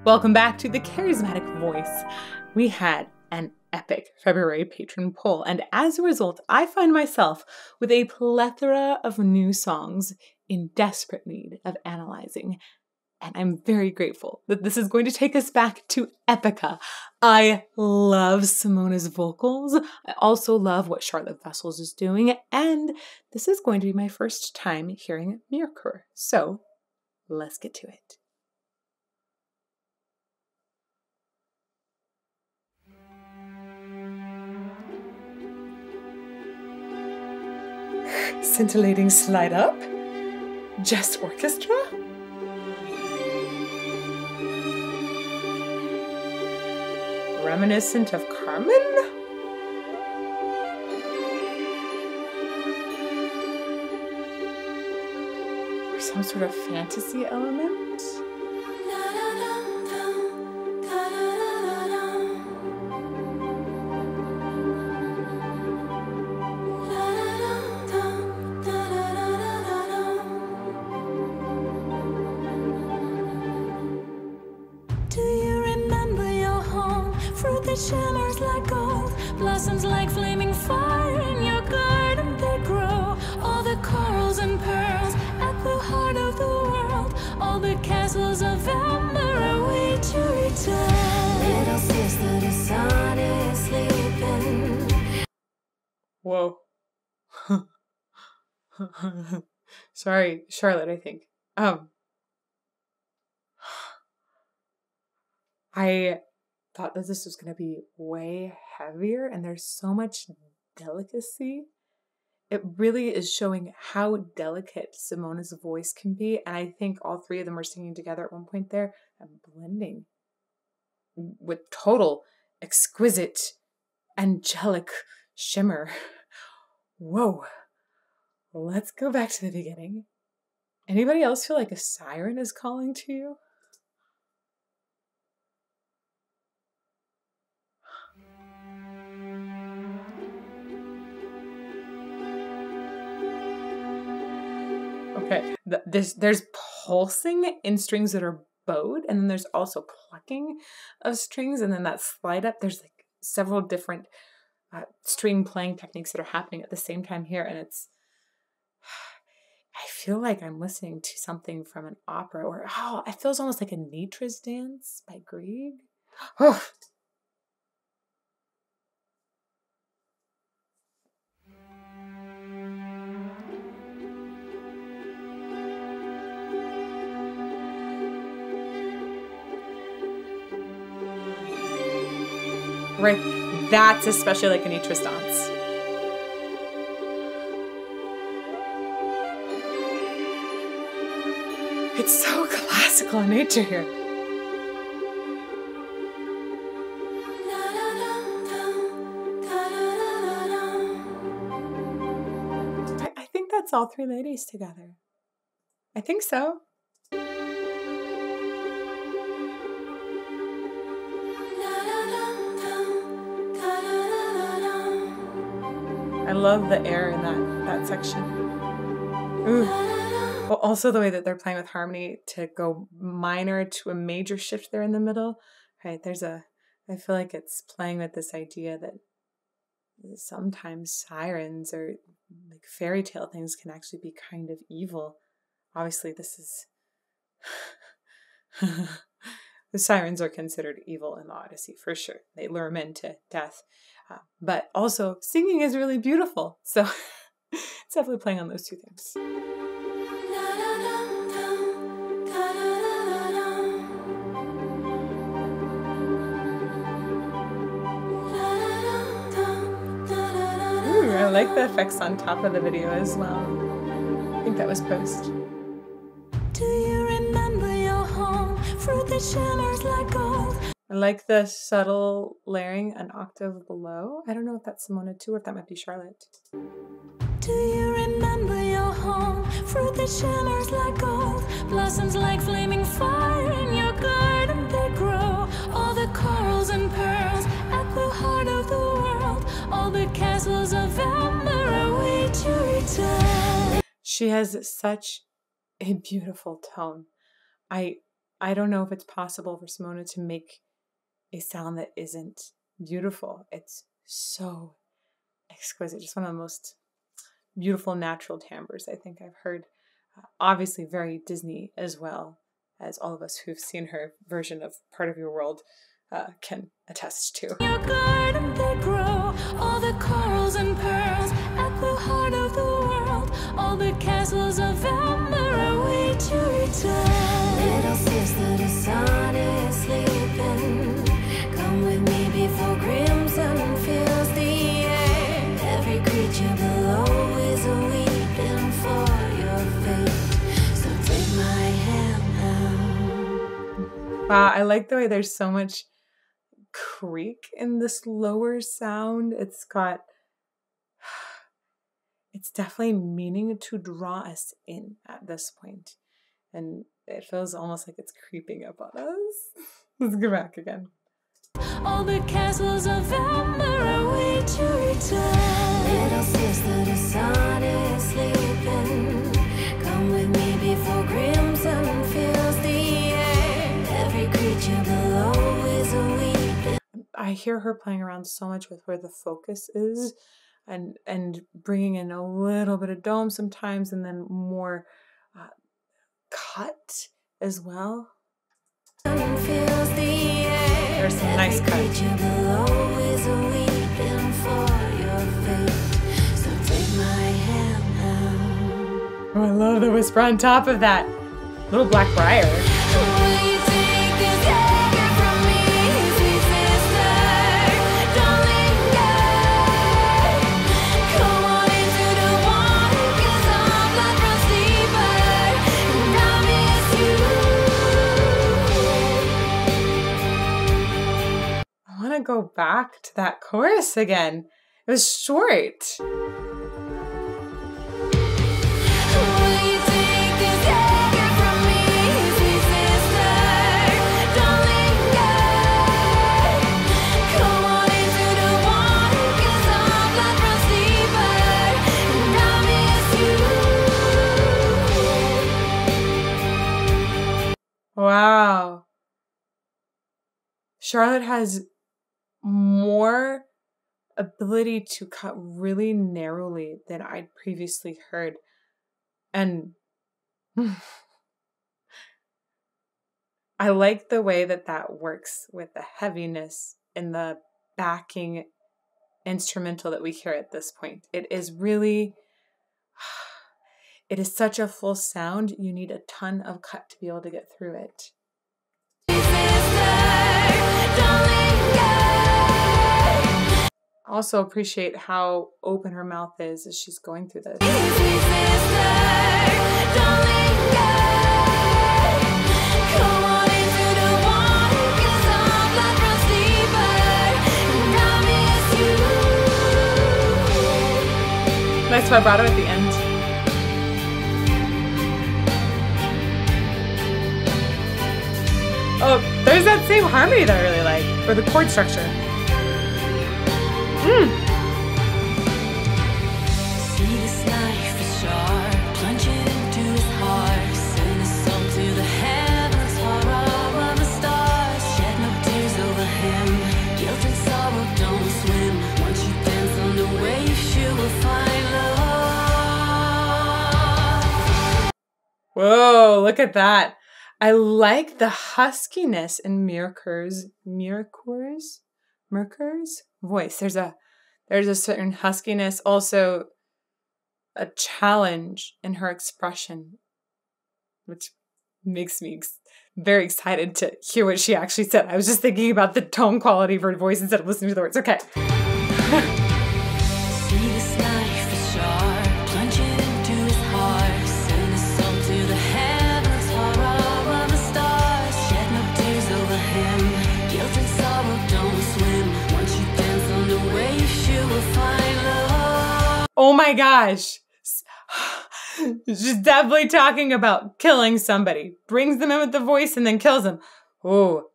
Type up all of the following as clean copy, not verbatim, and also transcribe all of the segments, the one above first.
Welcome back to the Charismatic Voice. We had an epic February patron poll, and as a result, I find myself with a plethora of new songs in desperate need of analyzing. And I'm very grateful that this is going to take us back to Epica. I love Simone's vocals. I also love what Charlotte Wessels is doing, and this is going to be my first time hearing Myrkur. So let's get to it. Scintillating slide up, just orchestra. Reminiscent of Carmen. Or some sort of fantasy element. Shimmers like gold, blossoms like flaming fire. In your garden they grow, all the corals and pearls at the heart of the world. All the castles of Amber await to return. Little sister, the sun is sleeping. Whoa. Sorry, Charlotte, I think. I thought that this was going to be way heavier, and there's so much delicacy. It really is showing how delicate Simone's voice can be, and I think all three of them are singing together at one point there and blending with total exquisite angelic shimmer. Whoa. Let's go back to the beginning. Anybody else feel like a siren is calling to you? Okay, there's pulsing in strings that are bowed, and then there's also plucking of strings, and then that slide up. There's like several different string playing techniques that are happening at the same time here, and it's, I feel like I'm listening to something from an opera, or it feels almost like a Nitra's dance by Grieg. Oh. Right, that's especially like a Nitra's dance. It's so classical in nature here. I think that's all three ladies together. I think so. I love the air in that section. Ooh. Well, also the way that they're playing with harmony to go minor to a major shift there in the middle. Right, I feel like it's playing with this idea that sometimes sirens or like fairy tale things can actually be kind of evil. Obviously, this is... The sirens are considered evil in the Odyssey, for sure. They lure men to death. But also, singing is really beautiful. So it's definitely playing on those two things. Ooh, I like the effects on top of the video as well. I think that was post. Do you remember your home? Fruit that shimmers like gold. I like the subtle layering an octave below. I don't know if that's Simone too, or if that might be Charlotte. Do you remember your home? Fruit that shimmers like gold, blossoms like flaming fire. In your garden they grow, all the corals and pearls at the heart of the world. All the castles of Amber await to return. She has such a beautiful tone. I I don't know if it's possible for Simone to make a sound that isn't beautiful. It's so exquisite. Just one of the most beautiful natural timbres I think I've heard. Obviously very Disney, as well as all of us who've seen her version of Part of Your World can attest to. Your garden they grow, all the corals and pearls at the heart of the world. All the castles of Elmer await to return. Little sister, the sun is sleeping. Come with me before crimson fills the air. Every creature below is weeping for your fate. So take my hand now. Wow, I like the way there's so much creak in this lower sound. It's definitely meaning to draw us in at this point. And it feels almost like it's creeping up on us. Let's go back again. All the castles of Elmer await to return. Little sister, the sun is sleeping. Come with me before crimson fills the air. Every creature below is weeping. I hear her playing around so much with where the focus is, and bringing in a little bit of dome sometimes, and then more cut as well. There's some nice cuts. Oh, I love the whisper on top of that. Little Black Briar. Go back to that chorus again. It was short. Wow. Charlotte has more ability to cut really narrowly than I'd previously heard. And I like the way that works with the heaviness in the backing instrumental that we hear at this point. It is really, it is such a full sound. You need a ton of cut to be able to get through it. Also appreciate how open her mouth is as she's going through this. Nice vibrato at the end. Oh, there's that same harmony that I really like, or the chord structure. See this life is sharp, plunge it into his heart, send his soul to the heavens, far above the stars, shed no tears over him, guilt and sorrow don't swim, once you dance on the waves you will find love. Whoa, look at that. I like the huskiness in Myrkur's voice. There's a certain huskiness, also a challenge in her expression, which makes me very excited to hear what she actually said. I was just thinking about the tone quality of her voice instead of listening to the words. Okay. See this life is sharp, plunge it into his heart, send his soul to the heavens, far above the stars, shed no tears over him, guilt and sorrow don't swim, once you dance on the waves you will find love. Oh my gosh. She's definitely talking about killing somebody. Brings them in with the voice and then kills them. Oh,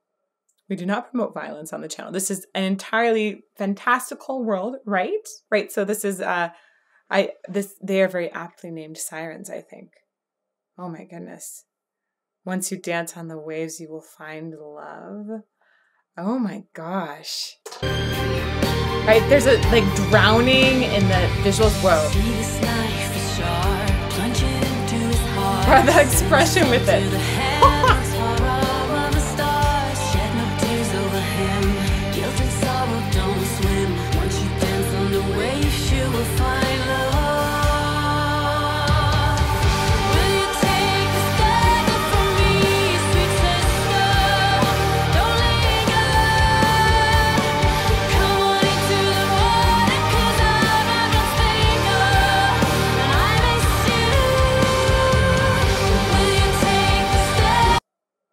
we do not promote violence on the channel. This is an entirely fantastical world, right? Right. So this is they are very aptly named Sirens, I think. Oh my goodness. Once you dance on the waves, you will find love. Oh my gosh. Right, there's a like drowning in the visuals. Whoa. Wow, that expression with it.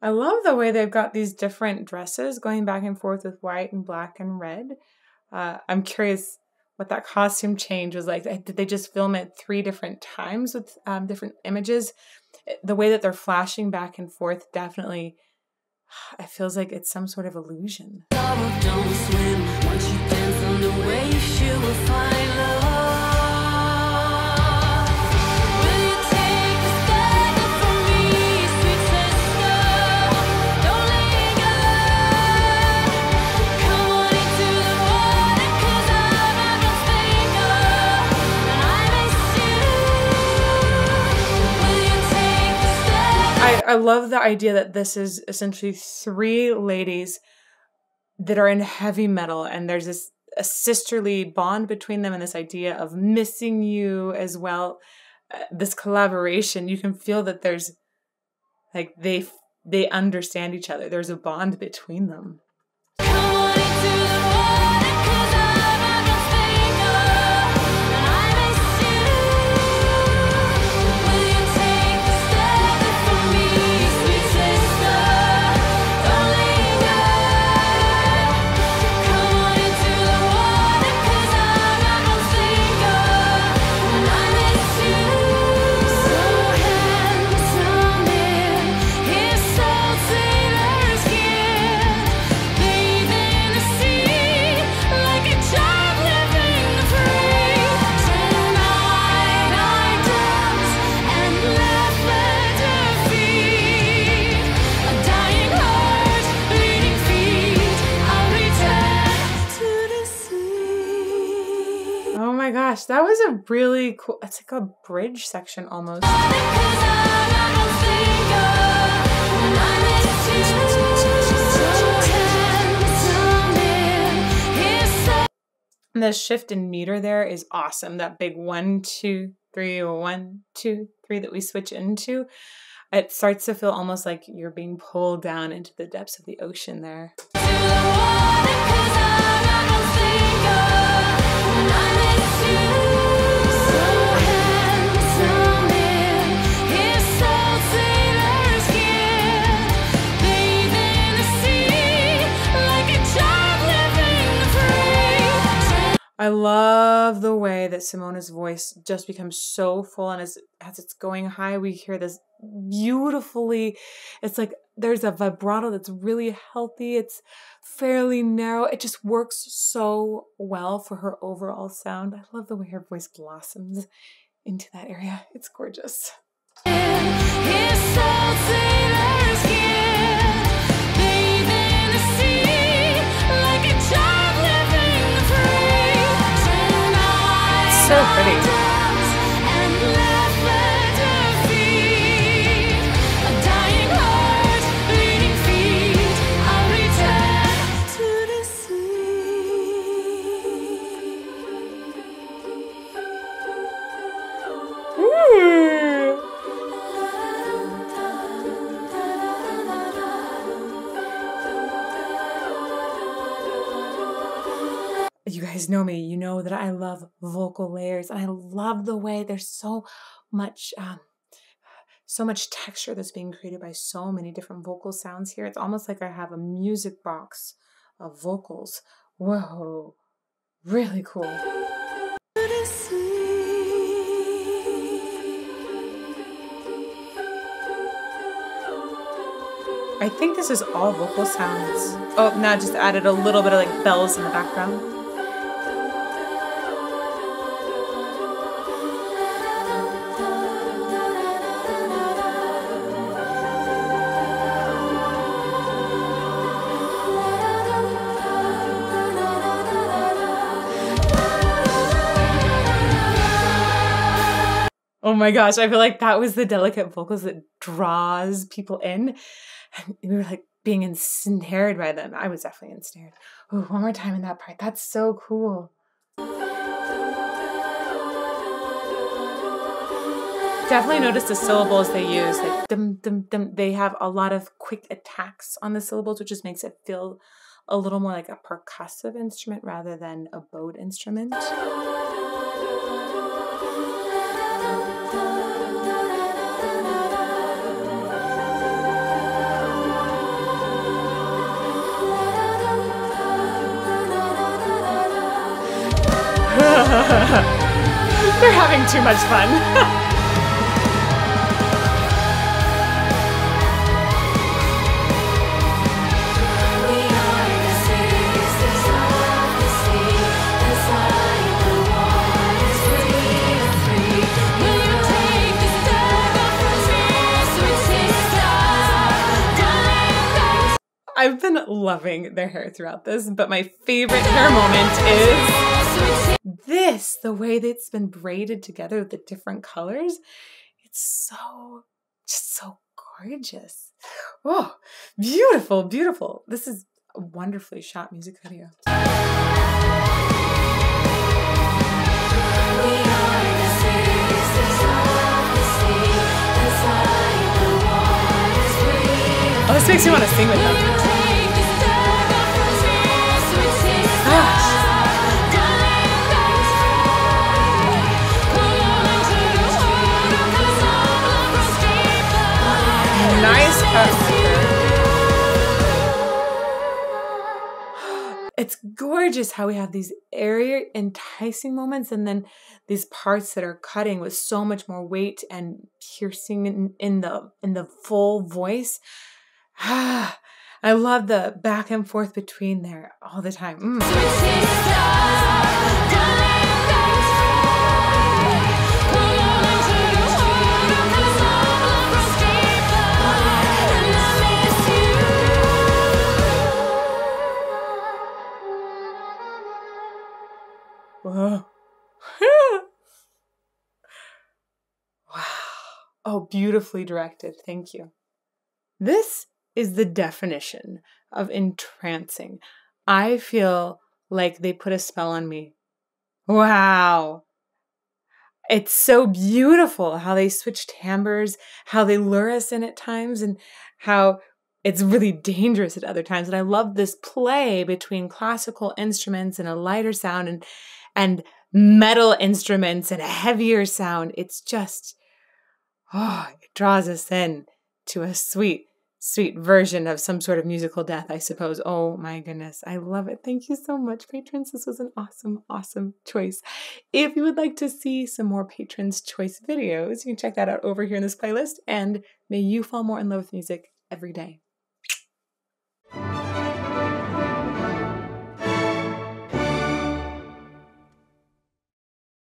I love the way they've got these different dresses going back and forth with white and black and red. I'm curious what that costume change was like. Did they just film it 3 different times with different images? The way that they're flashing back and forth definitely, it feels like it's some sort of illusion. Don't swim. Once you dance on the waves, you will find love. I love the idea that this is essentially 3 ladies that are in heavy metal, and there's this a sisterly bond between them, and this idea of missing you as well. This collaboration, you can feel that there's like they understand each other. There's a bond between them. Gosh, that was a really cool, it's like a bridge section almost. And the shift in meter there is awesome. That big 1, 2, 3, 1, 2, 3 that we switch into. It starts to feel almost like you're being pulled down into the depths of the ocean there. I love the way that Simone's voice just becomes so full, and as it's going high, we hear this beautifully, it's like there's a vibrato that's really healthy. It's fairly narrow. It just works so well for her overall sound. I love the way her voice blossoms into that area. It's gorgeous. So pretty. You guys know me, you know that I love vocal layers, and I love the way there's so much texture that's being created by so many different vocal sounds here. It's almost like I have a music box of vocals. Whoa, really cool. I think this is all vocal sounds. Oh, now I just added a little bit of like bells in the background. Oh my gosh, I feel like that was the delicate vocals that draws people in. And we were like being ensnared by them. I was definitely ensnared. Oh, one more time in that part. That's so cool. Definitely notice the syllables they use. Like dum dum dum. They have a lot of quick attacks on the syllables, which just makes it feel a little more like a percussive instrument rather than a bowed instrument. They're having too much fun. I've been loving their hair throughout this, but my favorite hair moment is this, the way that it's been braided together with the different colors. It's just so gorgeous. Oh, beautiful, beautiful. This is a wonderfully shot music video. Oh, this makes me want to sing with them. Nice cut. It's gorgeous how we have these airy, enticing moments and then these parts that are cutting with so much more weight and piercing in the full voice. I love the back and forth between there all the time. Whoa. Wow. Oh, beautifully directed. Thank you. This is the definition of entrancing. I feel like they put a spell on me. Wow. It's so beautiful how they switch timbres, how they lure us in at times, and how it's really dangerous at other times. And I love this play between classical instruments and a lighter sound and metal instruments and a heavier sound. It's just, it draws us in to a sweet, sweet version of some sort of musical death, I suppose. Oh my goodness. I love it. Thank you so much, patrons. This was an awesome, awesome choice. If you would like to see some more patrons' choice videos, you can check that out over here in this playlist. And may you fall more in love with music every day.